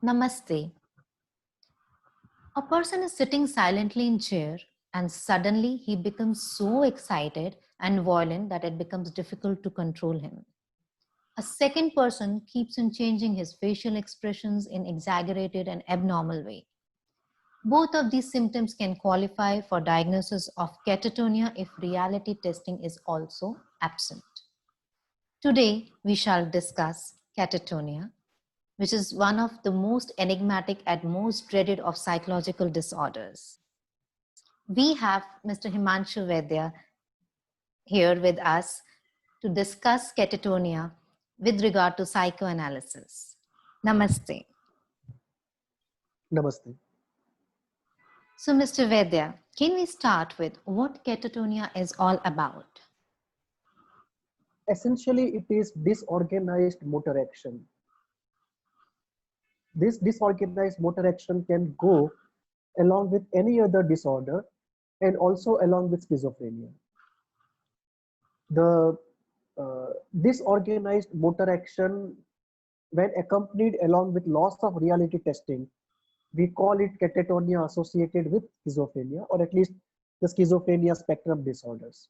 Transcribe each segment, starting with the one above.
Namaste. A person is sitting silently in chair and suddenly he becomes so excited and violent that it becomes difficult to control him. A second person keeps on changing his facial expressions in exaggerated and abnormal way. Both of these symptoms can qualify for diagnosis of catatonia if reality testing is also absent. Today, we shall discuss catatonia, which is one of the most enigmatic and most dreaded of psychological disorders. We have Mr. Himanshu Vaidya here with us to discuss catatonia with regard to psychoanalysis. Namaste. Namaste. So, Mr. Vaidya, can we start with what catatonia is all about? Essentially, it is disorganized motor action. This disorganized motor action can go along with any other disorder and also along with schizophrenia. The disorganized motor action, when accompanied along with loss of reality testing, we call it catatonia associated with schizophrenia, or at least the schizophrenia spectrum disorders.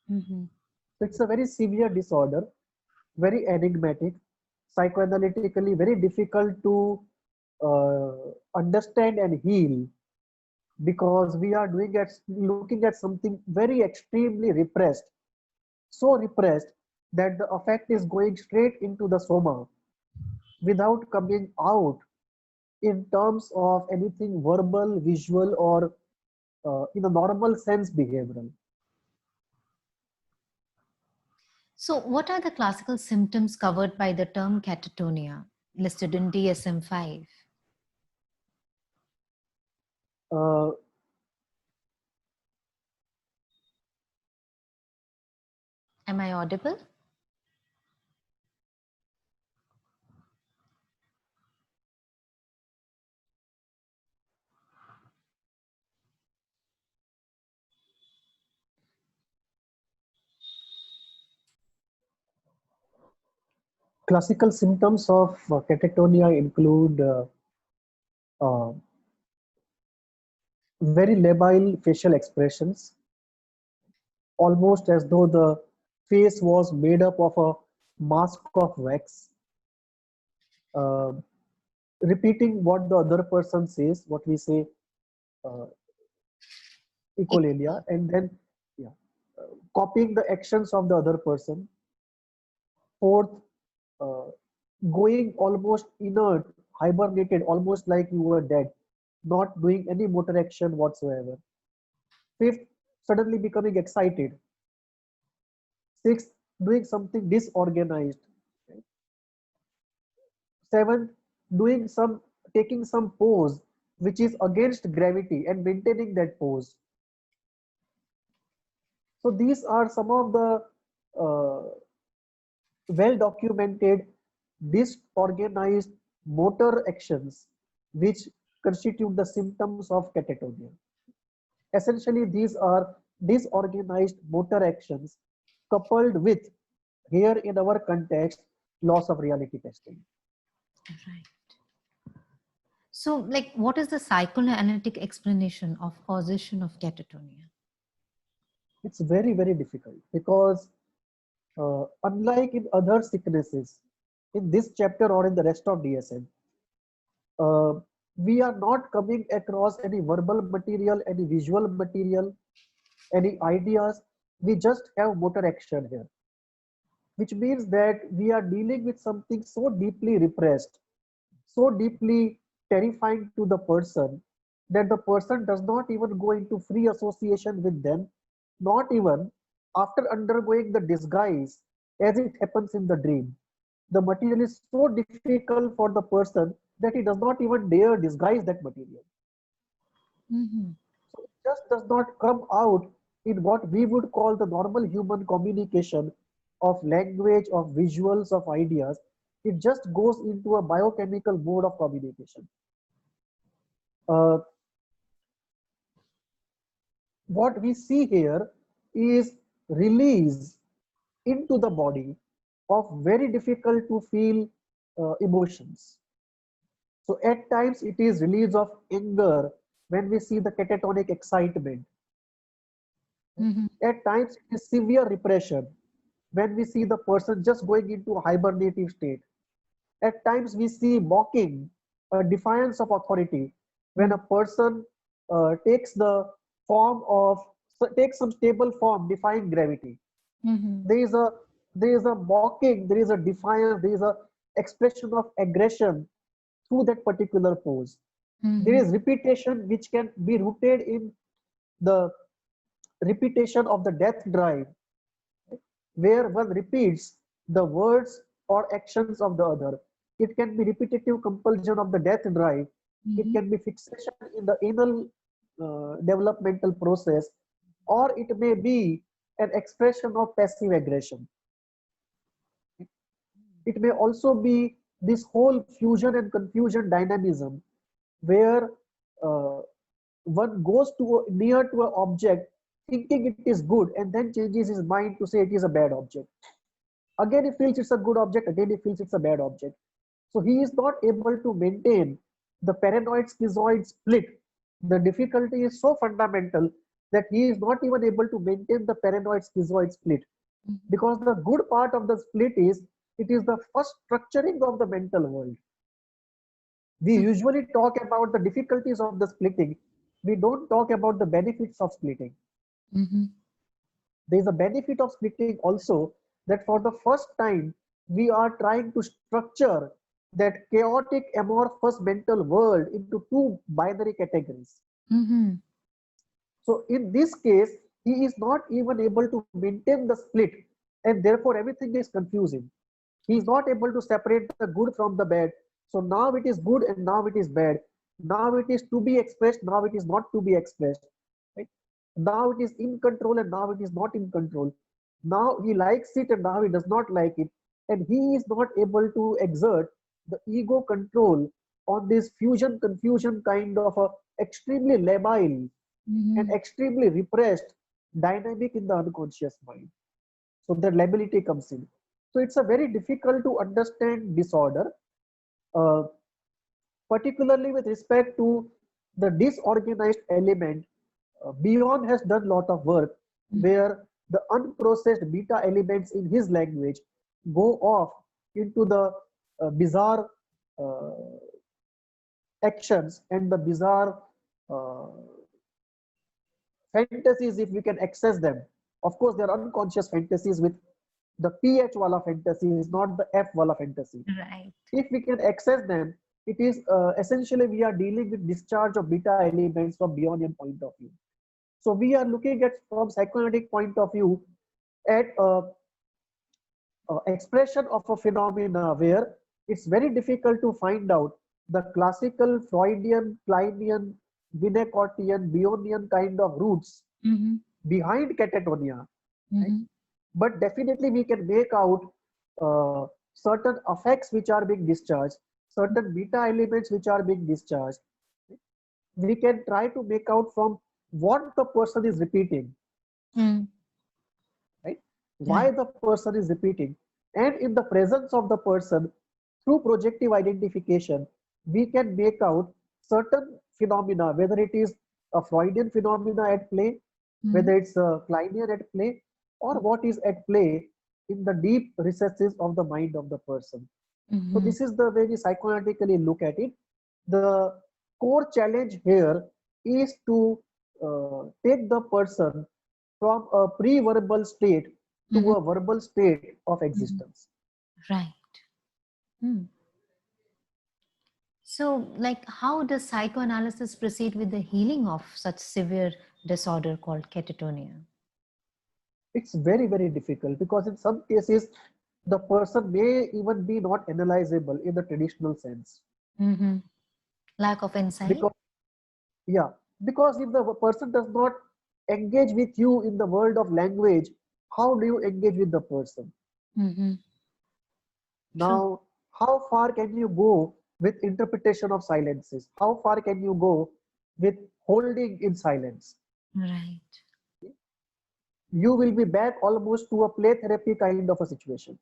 Mhm. It's a very severe disorder, very enigmatic, psychoanalytically very difficult to understand and heal, because we are looking at something very extremely repressed, so repressed that the effect is going straight into the soma without coming out in terms of anything verbal, visual, or in a normal sense behavioral. So, what are the classical symptoms covered by the term catatonia listed in DSM 5? Uh, Am I audible? Classical symptoms of catatonia include uh, very labile facial expressions, almost as though the face was made up of a mask of wax, uh, repeating what the other person says, what we say uh, echolalia, and then yeah, copying the actions of the other person. Fourth, uh, going almost inert, hibernated, almost like you were dead, not doing any motor action whatsoever. Fifth, suddenly becoming excited. Sixth, doing something disorganized. Right? Seventh, doing some taking some pose which is against gravity and maintaining that pose. So these are some of the uh, well documented disorganized motor actions which constitute the symptoms of catatonia. Essentially, these are disorganized motor actions coupled with, here in our context, loss of reality testing. Right. So, like, what is the psychoanalytic explanation of causation of catatonia? It's very, very difficult because unlike in other sicknesses, in this chapter or in the rest of DSM, uh, we are not coming across any verbal material, any visual material, any ideas. We just have motor action here, which means that we are dealing with something so deeply repressed, so deeply terrifying to the person, that the person does not even go into free association with them, not even after undergoing the disguise as it happens in the dream. The material is so difficult for the person that he does not even dare disguise that material. Mm-hmm. So it just does not come out in what we would call the normal human communication of language, of visuals, of ideas. It just goes into a biochemical mode of communication. Uh, what we see here is release into the body of very difficult to feel emotions. So at times it is release of anger when we see the catatonic excitement. Mhm. At times it is severe repression when we see the person just going into a hibernative state. At times we see mocking, a defiance of authority when a person takes the form of takes some stable form defying gravity. Mhm. There is a mocking, there is a defiance, there is a expression of aggression through that particular pose. There Mhm. is repetition which can be rooted in the repetition of the death drive, where one repeats the words or actions of the other. It can be repetitive compulsion of the death drive. It Mhm. can be fixation in the anal developmental process, or it may be an expression of passive aggression. It may also be this whole fusion and confusion dynamism where uh, one goes to near to an object thinking it is good and then changes his mind to say it is a bad object. Again, he feels it's a good object, again, he feels it's a bad object. So he is not able to maintain the paranoid schizoid split. The difficulty is so fundamental that he is not even able to maintain the paranoid schizoid split. Because the good part of the split is it is the first structuring of the mental world. We usually talk about the difficulties of the splitting. We don't talk about the benefits of splitting. Mhm. There is a benefit of splitting also, that for the first time we are trying to structure that chaotic amorphous mental world into two binary categories. Mhm. So in this case, he is not even able to maintain the split, and therefore everything is confusing. He is not able to separate the good from the bad. So now it is good and now it is bad. Now it is to be expressed, now it is not to be expressed. Right? Now it is in control and now it is not in control. Now he likes it and now he does not like it. And he is not able to exert the ego control on this fusion confusion kind of a extremely labile and Mhm. extremely repressed dynamic in the unconscious mind. So the lability comes in. So it's a very difficult to understand disorder, uh, particularly with respect to the disorganized element. Beyond has done a lot of work where the unprocessed beta elements in his language go off into the bizarre uh, actions and the bizarre uh, fantasies if we can access them. Of course, there are unconscious fantasies with the PH wala fantasy is not the F wala fantasy. Right. If we can access them, it is essentially we are dealing with discharge of beta elements from Bionian point of view. So we are looking at from psychoanalytic point of view at expression of a phenomena where it's very difficult to find out the classical Freudian, Kleinian, Winnicottian, Bionian kind of roots Mhm. behind catatonia, right? Mhm. But definitely we can make out certain effects which are being discharged, certain beta elements which are being discharged. We can try to make out from what the person is repeating, Mm. right? Why Right. the person is repeating, and in the presence of the person, through projective identification, we can make out certain phenomena, whether it is a Freudian phenomena at play, Mhm. whether it's a Kleinian at play, or what is at play in the deep recesses of the mind of the person. So Mhm. this is the way we psychoanalytically look at it. The core challenge here is to take the person from a pre-verbal state to Mhm. a verbal state of Mhm. existence. Right. Hmm. So, like, how does psychoanalysis proceed with the healing of such severe disorder called catatonia? It's very, very difficult because in some cases, the person may even be not analyzable in the traditional sense. Mm-hmm. Lack of insight? Because, yeah, because if the person does not engage with you in the world of language, how do you engage with the person? Mm-hmm. True. Now, how far can you go with interpretation of silences? How far can you go with holding in silence? Right. You will be back almost to a play therapy kind of a situation.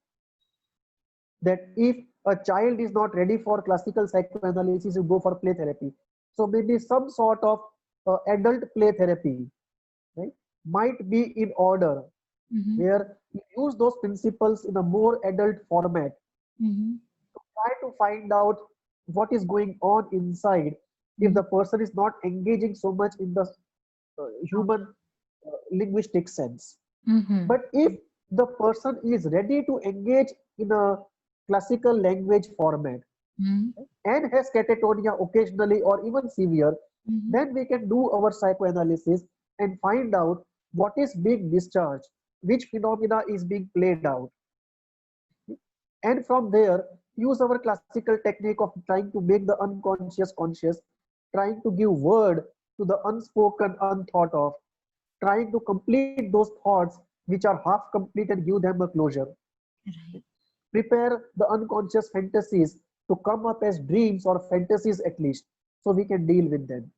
That if a child is not ready for classical psychoanalysis, you go for play therapy. So maybe some sort of adult play therapy, right, might be in order, Mm-hmm. where you use those principles in a more adult format, Mm-hmm. try to find out what is going on inside if Mm-hmm. the person is not engaging so much in the human linguistic sense. Mm-hmm. But if the person is ready to engage in a classical language format and has catatonia occasionally or even severe, Mm-hmm. then we can do our psychoanalysis and find out what is being discharged, which phenomena is being played out. And from there, use our classical technique of trying to make the unconscious conscious, trying to give word to the unspoken, unthought of, trying to complete those thoughts which are half complete and give them a closure. Right. Prepare the unconscious fantasies to come up as dreams or fantasies at least, so we can deal with them.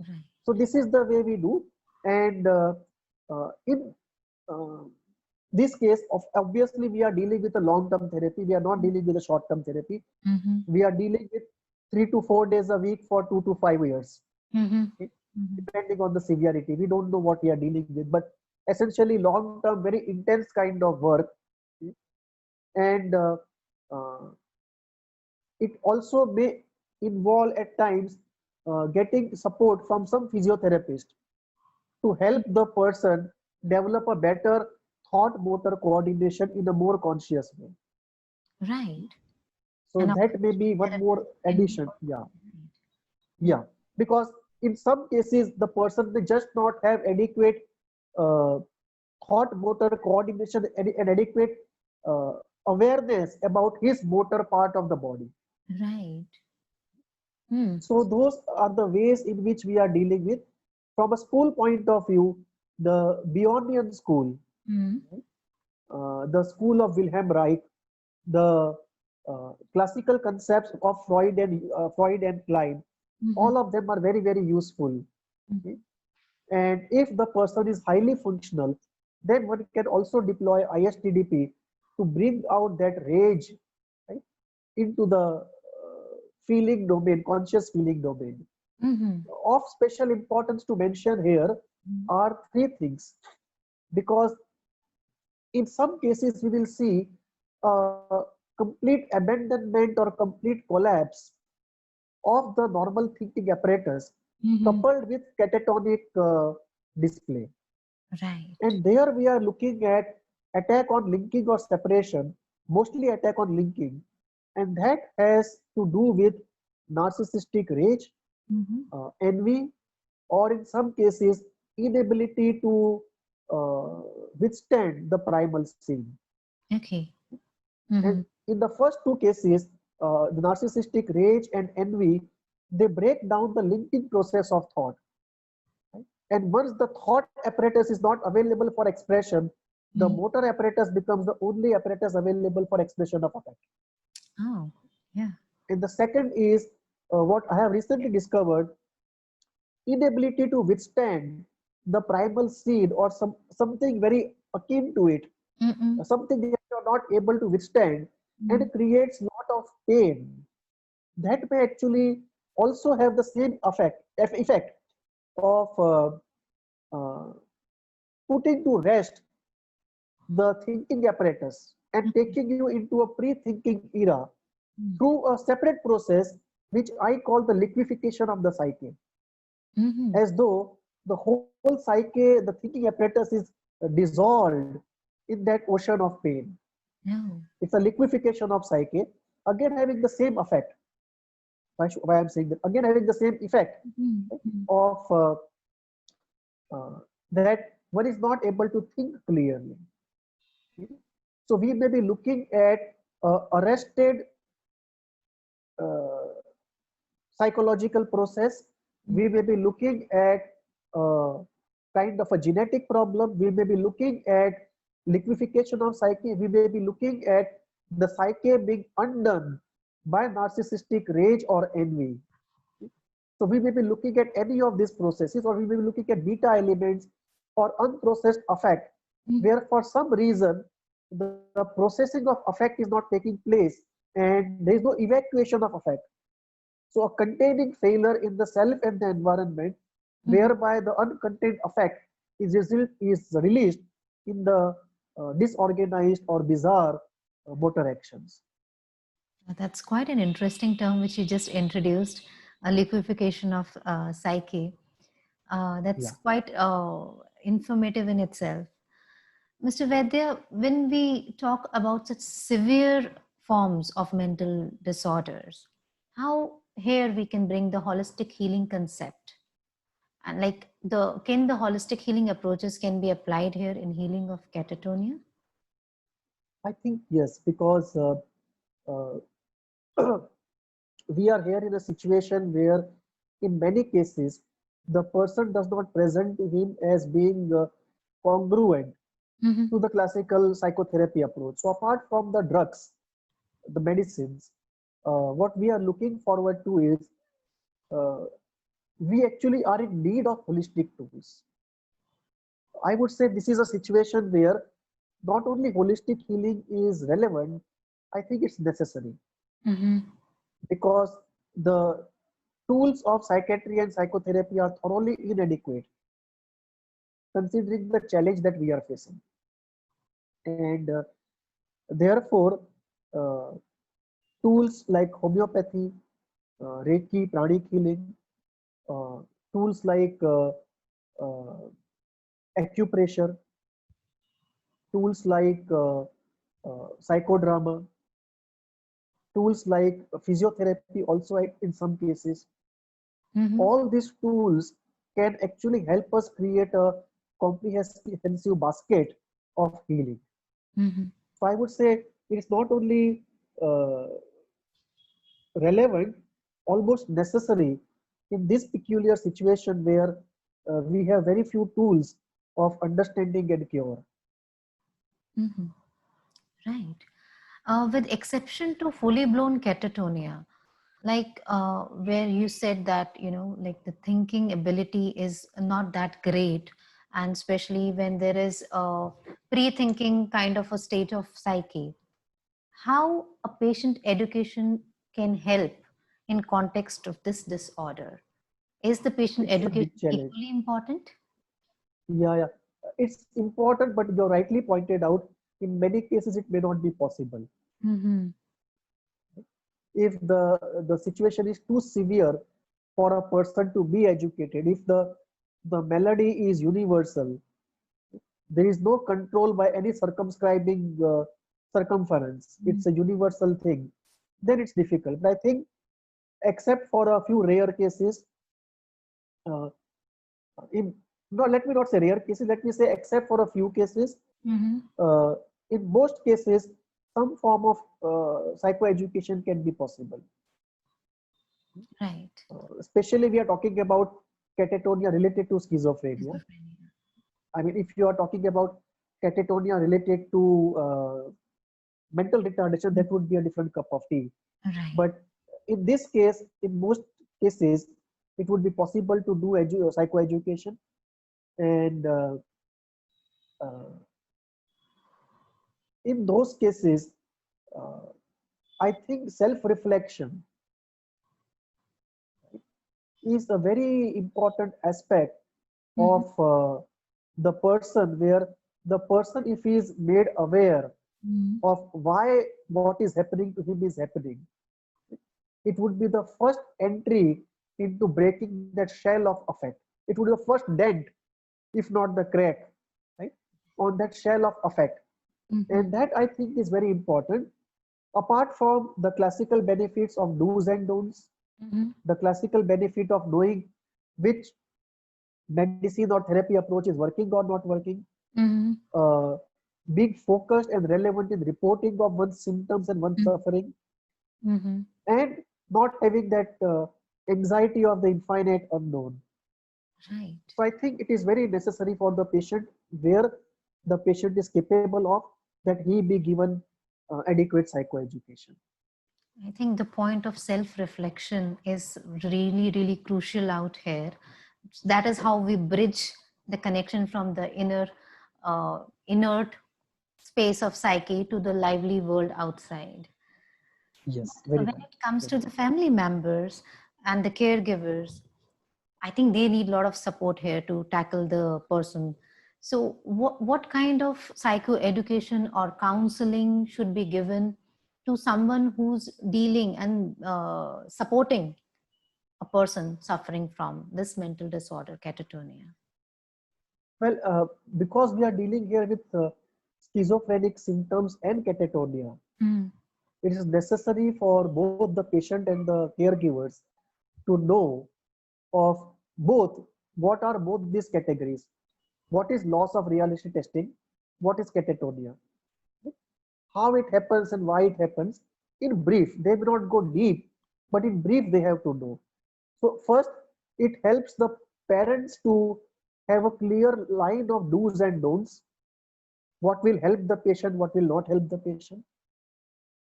Right. So this is the way we do. And in uh, this case, of obviously we are dealing with a long-term therapy. We are not dealing with a short-term therapy. Mm-hmm. We are dealing with 3 to 4 days a week for 2 to 5 years, Mm-hmm. okay, Mm-hmm. depending on the severity. We don't know what we are dealing with, but essentially long-term, very intense kind of work. Okay. And uh, it also may involve at times getting support from some physiotherapist to help the person develop a better thought motor coordination in a more conscious way. Right. So And that may occupational be one therapist more can be addition. also. Yeah, Yeah. yeah. Because in some cases, the person may just not have adequate uh, thought motor coordination and adequate uh, awareness about his motor part of the body. Right. Hmm. So those are the ways in which we are dealing with. From a school point of view, the Beyondian school, Mm-hmm. the school of Wilhelm Reich, the classical concepts of Freud and Klein, Mm-hmm. all of them are very, very useful. Mm-hmm. Okay? And if the person is highly functional, then one can also deploy ISTDP to bring out that rage, right, into the feeling domain, conscious feeling domain. Mm-hmm. Of special importance to mention here are three things, because in some cases we will see complete abandonment or complete collapse of the normal thinking apparatus Mm-hmm. coupled with catatonic display. Right. And there we are looking at attack on linking or separation, mostly attack on linking, and that has to do with narcissistic rage, Mm-hmm. envy, or in some cases inability to uh, withstand the primal scene. Okay. And Mm-hmm. in the first two cases, the narcissistic rage and envy, they break down the linking process of thought. Right? And once the thought apparatus is not available for expression, the Mm-hmm. motor apparatus becomes the only apparatus available for expression of affect. Oh, yeah. And the second is what I have recently discovered, inability to withstand the primal seed or something very akin to it, Mm-mm. something that you are not able to withstand, and Mm-hmm. it creates lot of pain. That may actually also have the same effect of uh, putting to rest the thinking apparatus and taking you into a pre-thinking era through a separate process which I call the liquefaction of the psyche, Mm-hmm. as though the whole psyche, the thinking apparatus is dissolved in that ocean of pain. No. It's a liquefaction of psyche, again having the same effect. Why I'm saying that? Again having the same effect Mm-hmm. of that one is not able to think clearly. So we may be looking at arrested uh, psychological process. We may be looking at uh, kind of a genetic problem. We may be looking at liquefaction of psyche. We may be looking at the psyche being undone by narcissistic rage or envy. So we may be looking at any of these processes, or we may be looking at beta elements or unprocessed affect, Mm-hmm. where for some reason the processing of affect is not taking place, and there is no evacuation of affect. So a containing failure in the self and the environment, whereby the uncontained affect is released in the disorganized or bizarre motor actions. That's quite an interesting term which you just introduced, a liquefaction of psyche. That's Yeah. quite informative in itself. Mr. Vaidya, when we talk about such severe forms of mental disorders, how here we can bring the holistic healing concept, and like can the holistic healing approaches can be applied here in healing of catatonia? I think yes, because uh, we are here in a situation where in many cases the person does not present him as being congruent Mm-hmm. to the classical psychotherapy approach. So apart from the drugs, the medicines, what we are looking forward to is uh, we actually are in need of holistic tools. I would say this is a situation where not only holistic healing is relevant, I think it's necessary, Mm-hmm. because the tools of psychiatry and psychotherapy are thoroughly inadequate considering the challenge that we are facing. And therefore, uh, tools like homeopathy, Reiki, pranic healing, uh, tools like uh, acupressure, tools like psychodrama, tools like physiotherapy also in some cases. Mm-hmm. All these tools can actually help us create a comprehensive basket of healing. Mm-hmm. So I would say it is not only uh, relevant, almost necessary in this peculiar situation where we have very few tools of understanding and cure. Mm-hmm. Right. With exception to fully blown catatonia, like where you said that, like the thinking ability is not that great, and especially when there is a pre-thinking kind of a state of psyche, how a patient education can help in context of this disorder? Is the patient It's a education big challenge. equally important? Yeah, yeah. It's important, but you rightly pointed out, in many cases it may not be possible. Mm-hmm. If the situation is too severe for a person to be educated, if the malady is universal, there is no control by any circumscribing circumference, it's a universal thing, then it's difficult. But I think except for a few rare cases, uh, in no, let me not say rare cases, let me say except for a few cases, Mm-hmm. uh, in most cases some form of psychoeducation can be possible. Right. Especially we are talking about catatonia related to schizophrenia. Schizophrenia. I mean, if you are talking about catatonia related to mental retardation, that would be a different cup of tea. Right. But in this case, in most cases, it would be possible to do psychoeducation, and uh, in those cases, uh, I think self-reflection is a very important aspect Mm-hmm. of the person, where the person, if he is made aware Mm-hmm. of why what is happening to him is happening, it would be the first entry into breaking that shell of affect. It would be the first dent, if not the crack, right, on that shell of affect. Mm-hmm. And that I think is very important. Apart from the classical benefits of do's and don'ts, Mm-hmm. the classical benefit of knowing which medicine or therapy approach is working or not working, Mm-hmm. uh, being focused and relevant in reporting of one's symptoms and one's suffering, Mm-hmm. and not having that anxiety of the infinite unknown. Right. So I think it is very necessary for the patient, where the patient is capable of, that he be given adequate psychoeducation. I think the point of self reflection is really, really crucial out here. That is how we bridge the connection from the inert space of psyche to the lively world outside. Yes, But very when right. it comes to Very the family members and the caregivers, I think they need a lot of support here to tackle the person. So, what kind of psychoeducation or counseling should be given to someone who's dealing and supporting a person suffering from this mental disorder, catatonia? well. Because we are dealing here with schizophrenic symptoms and catatonia, Mm. it is necessary for both the patient and the caregivers to know of both what are both these categories. What is loss of reality testing? What is catatonia? How it happens and why it happens. In brief, they may not go deep, but in brief, they have to know. So, first, it helps the parents to have a clear line of do's and don'ts. What will help the patient, what will not help the patient.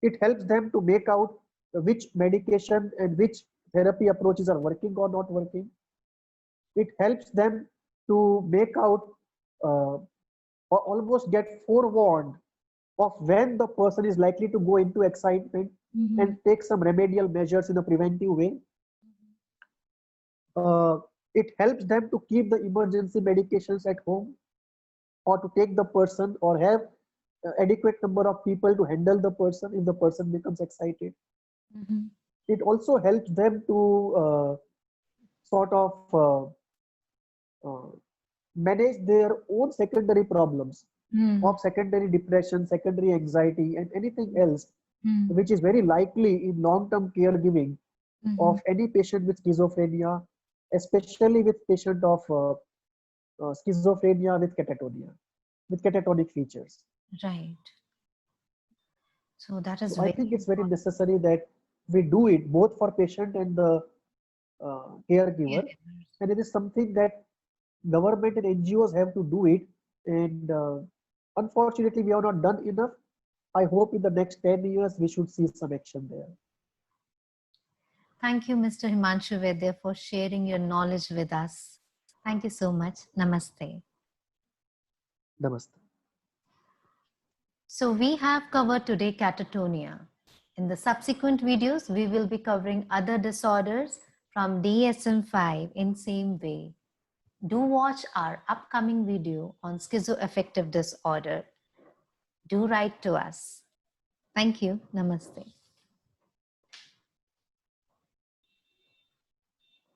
It helps them to make out which medication and which therapy approaches are working or not working. It helps them to make out or almost get forewarned of when the person is likely to go into excitement Mhm. and take some remedial measures in a preventive way. Uh, it helps them to keep the emergency medications at home or to take the person or have adequate number of people to handle the person if the person becomes excited. Mhm. It also helps them to sort of uh, manage their own secondary problems Mm. of secondary depression, secondary anxiety, and anything else Mm. which is very likely in long-term caregiving of Mhm. any patient with schizophrenia, especially with patient of schizophrenia with catatonia, with catatonic features. Right. So that is So I very think it's very important. necessary that we do it both for patient and the caregiver, Caregivers. and it is something that government and NGOs have to do it. And unfortunately, we have not done enough. I hope in the next 10 years we should see some action there. Thank you, Mr. Himanshu Vedya, for sharing your knowledge with us. Thank you so much. Namaste. Namaste. So we have covered today catatonia. In the subsequent videos, we will be covering other disorders from DSM-5 in same way. Do watch our upcoming video on schizoaffective disorder. Do write to us. Thank you. Namaste.